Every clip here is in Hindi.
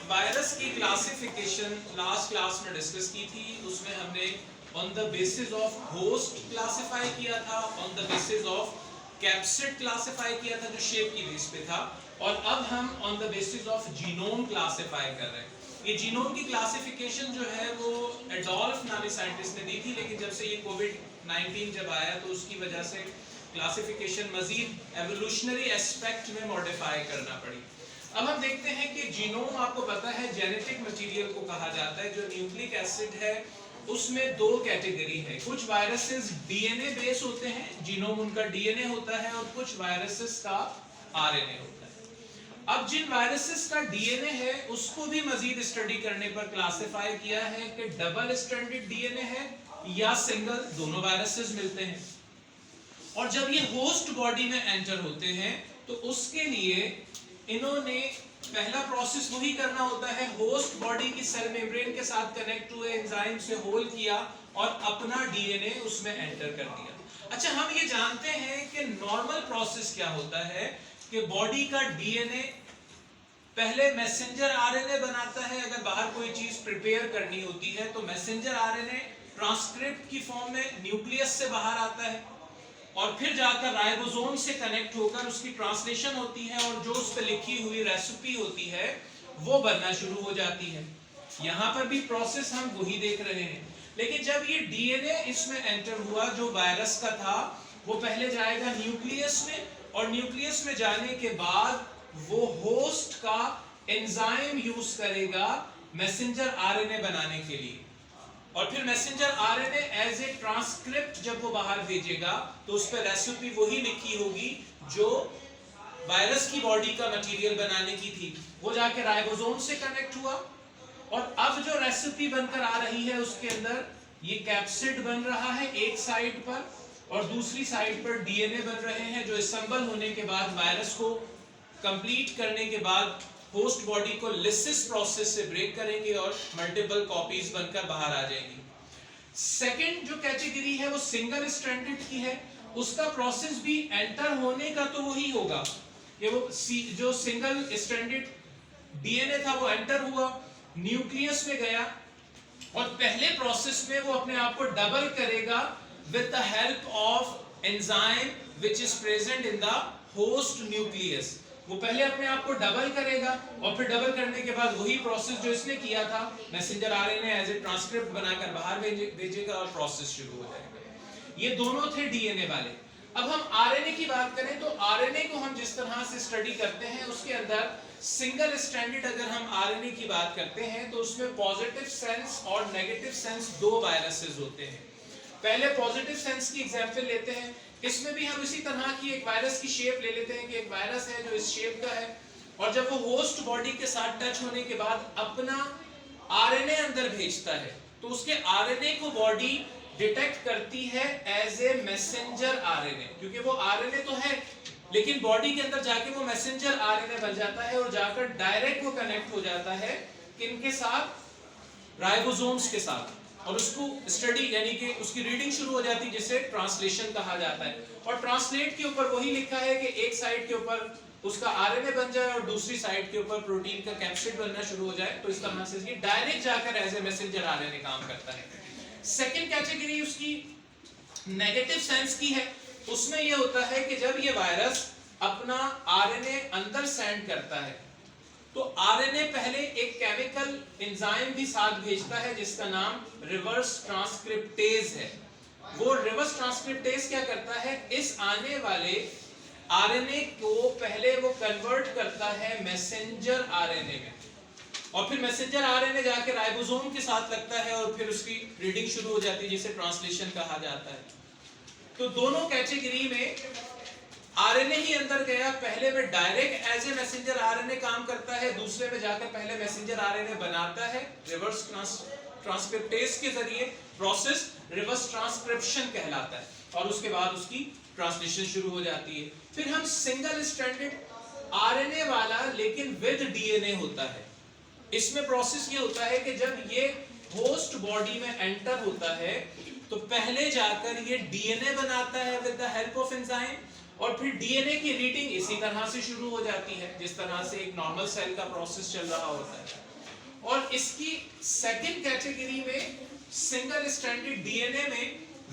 वायरस की क्लासिफिकेशन लास्ट क्लास में डिस्कस की थी। उसमें हमने on the basis of host classify किया था, on the basis of capsid classify किया था जो शेप की बेस पे था, और अब हम on the basis of genome classify कर रहे हैं। ये जीनोम की क्लासिफिकेशन जो है वो एडोल्फ नामी साइंटिस्ट ने दी थी, लेकिन जब से ये कोविड-19 जब आया तो उसकी वजह से क्लासिफिकेशन मजीद एवोल्यूशनरी एस्पेक्ट में मॉडिफाई करना पड़ी। अब हम देखते हैं कि जीनोम आपको पता है जेनेटिक मटेरियल को कहा जाता है। जो न्यूक्लिक एसिड है उसमें दो कैटेगरी है। कुछ वायरसेस डीएनए बेस होते हैं, जीनोम उनका डीएनए होता है, और कुछ वायरसेस का आरएनए होता है। अब जिन वायरसेस का डीएनए है उसको भी मजीद स्टडी करने पर क्लासिफाई किया है कि डबल स्ट्रैंडेड डीएनए है या सिंगल, दोनों वायरसेस मिलते हैं। और जब ये होस्ट बॉडी में एंटर होते हैं तो उसके लिए इन्होंने पहला प्रोसेस वही करना होता है, होस्ट बॉडी की सेल मेम्ब्रेन के साथ कनेक्ट हुए, एंजाइम से होल किया और अपना डीएनए उसमें एंटर कर दिया। अच्छा, हम ये जानते हैं कि नॉर्मल प्रोसेस क्या होता है कि बॉडी का डीएनए पहले मैसेंजर आरएनए बनाता है। अगर बाहर कोई चीज प्रिपेयर करनी होती है तो मैसेंजर आरएनए ट्रांसक्रिप्ट की फॉर्म में न्यूक्लियस से बाहर आता है और फिर जाकर राइबोसोम से कनेक्ट होकर उसकी ट्रांसलेशन होती है और जो उस पर लिखी हुई रेसिपी होती है वो बनना शुरू हो जाती है। यहाँ पर भी प्रोसेस हम वही देख रहे हैं, लेकिन जब ये डीएनए इसमें एंटर हुआ जो वायरस का था, वो पहले जाएगा न्यूक्लियस में, और न्यूक्लियस में जाने के बाद वो होस्ट का एंजाइम यूज करेगा मैसेंजर आरएनए बनाने के लिए, और फिर messenger RNA as a transcript जब वो बाहर भेजेगा तो उस पर रेसिपी वही लिखी होगी जो वायरस की बॉडी का मटेरियल बनाने की थी। वो जाके राइबोसोम से कनेक्ट हुआ और अब जो रेसिपी बनकर आ रही है उसके अंदर ये कैप्सिड बन रहा है एक साइड पर, और दूसरी साइड पर डीएनए बन रहे हैं जो असेंबल होने के बाद वायरस को कंप्लीट करने के बाद होस्ट बॉडी को लिसिस प्रोसेस से ब्रेक करेंगे और मल्टीपल कॉपीज बनकर बाहर आ जाएंगी। सेकंड जो कैटेगरी है वो सिंगल स्ट्रैंडेड की है। उसका प्रोसेस भी एंटर होने का तो वही होगा कि वो जो सिंगल स्ट्रैंडेड डीएनए था वो एंटर हुआ, न्यूक्लियस में गया, और पहले प्रोसेस में वो अपने आप को डबल करेगा with the help of enzyme which is present in the host nucleus. वो पहले अपने आप को डबल करेगा और फिर डबल करने के बाद वही प्रोसेस जो इसने किया था messenger RNA as a transcript बनाकर बाहर भेजेगा और प्रोसेस शुरू हो जाएगा। ये दोनों थे डीएनए वाले। अब हम आरएनए की बात करें तो आरएनए को हम जिस तरह से स्टडी करते हैं उसके अंदर सिंगल स्ट्रैंडेड अगर हम आरएनए की बात करते हैं तो उसमें पॉजिटिव सेंस और नेगेटिव सेंस दो वायरसेस होते हैं। पहले पॉजिटिव सेंस की एग्जांपल लेते हैं। इसमें भी हम इसी तरह की एक वायरस की शेप ले लेते हैं कि एक वायरस है जो इस शेप का है, और जब वो होस्ट बॉडी के साथ टच होने के बाद अपना आरएनए अंदर भेजता है तो उसके आरएनए को बॉडी डिटेक्ट करती है एज ए मैसेंजर आरएनए, क्योंकि वो आरएनए तो है लेकिन बॉडी के अंदर जाके वो मैसेंजर आरएनए बन जाता है और जाकर डायरेक्ट वो कनेक्ट हो जाता है किनके साथ, राइबोसोम्स के साथ, और उसको स्टडी यानी कि उसकी रीडिंग शुरू हो जाती है जिसे ट्रांसलेशन कहा जाता है। और ट्रांसलेट के ऊपर वही लिखा है कि एक साइड के ऊपर उसका आरएनए बन जाए और दूसरी साइड के ऊपर प्रोटीन का कैप्सिड बनना शुरू हो जाए। तो इस तरह से ये डायरेक्ट जाकर एज ए मैसेंजर आरएनए काम करता है। सेकंड कैटेगरी उसकी नेगेटिव सेंस की है। उसमें यह होता है कि जब ये वायरस अपना आरएनए अंदर सेंड करता है तो आरएनए पहले एक केमिकल एंजाइम भी साथ भेजता है जिसका नाम रिवर्स ट्रांसक्रिप्टेज है। वो रिवर्स ट्रांसक्रिप्टेज क्या करता है, इस आने वाले आरएनए को पहले वो कन्वर्ट करता है मैसेंजर आरएनए में, और फिर मैसेंजर आरएनए जाके राइबोसोम के साथ लगता है और फिर उसकी रीडिंग शुरू हो जाती है जिसे ट्रांसलेशन कहा जाता है। तो दोनों कैटेगरी में आरएनए ही अंदर गया, पहले में direct as a messenger RNA काम करता है, दूसरे में जाकर पहले मैसेंजर आरएनए बनाता है रिवर्स ट्रांसक्रिप्टेज के जरिए। प्रोसेस रिवर्स ट्रांसक्रिप्शन कहलाता है और उसके बाद उसकी ट्रांसलेशन शुरू हो जाती है। फिर हम सिंगल स्ट्रैंडेड आरएनए वाला लेकिन विद डीएनए होता है। इसमें प्रोसेस ये होता है कि जब ये होस्ट बॉडी में एंटर होता है तो पहले जाकर ये डीएनए बनाता है with the help of enzyme, और फिर डीएनए की रीडिंग इसी तरह से शुरू हो जाती है जिस तरह से एक नॉर्मल सेल का प्रोसेस चल रहा होता है। और इसकी सेकंड कैटेगरी में सिंगल स्ट्रैंडेड डीएनए में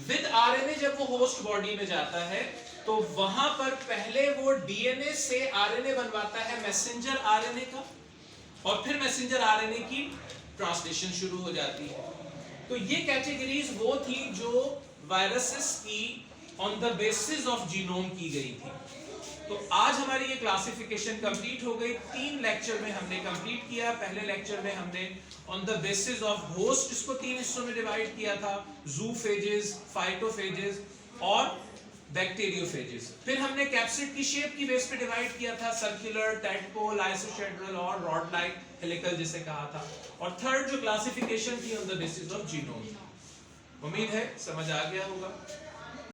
विद आरएनए जब वो होस्ट बॉडी में जाता है तो वहां पर पहले वो डीएनए से आरएनए बनवाता है मैसेंजर आरएनए का, और फिर मैसेंजर आरएनए की ट्रांसलेशन शुरू हो जाती है। तो ये कैटेगरीज वो थी जो वायरसेस की on the basis of genome की गई थी। तो आज हमारी ये क्लासिफिकेशन कंप्लीट हो गई। 3 लेक्चर में हमने कंप्लीट किया। पहले लेक्चर में हमने on the basis of host इसको 3 हिस्सों में डिवाइड किया था, ज़ूफेजेस, फाइटोफेजेस और बैक्टीरियोफेजेस। फिर हमने कैप्सिड की शेप की बेस पे डिवाइड किया था, सर्कुलर, टैडपोल, आइसोहेड्रल और रॉड लाइक हेलिकल जिसे कहा था। और थर्ड जो क्लासिफिकेशन थी on the basis of genome. उम्मीद है समझ आ गया होगा।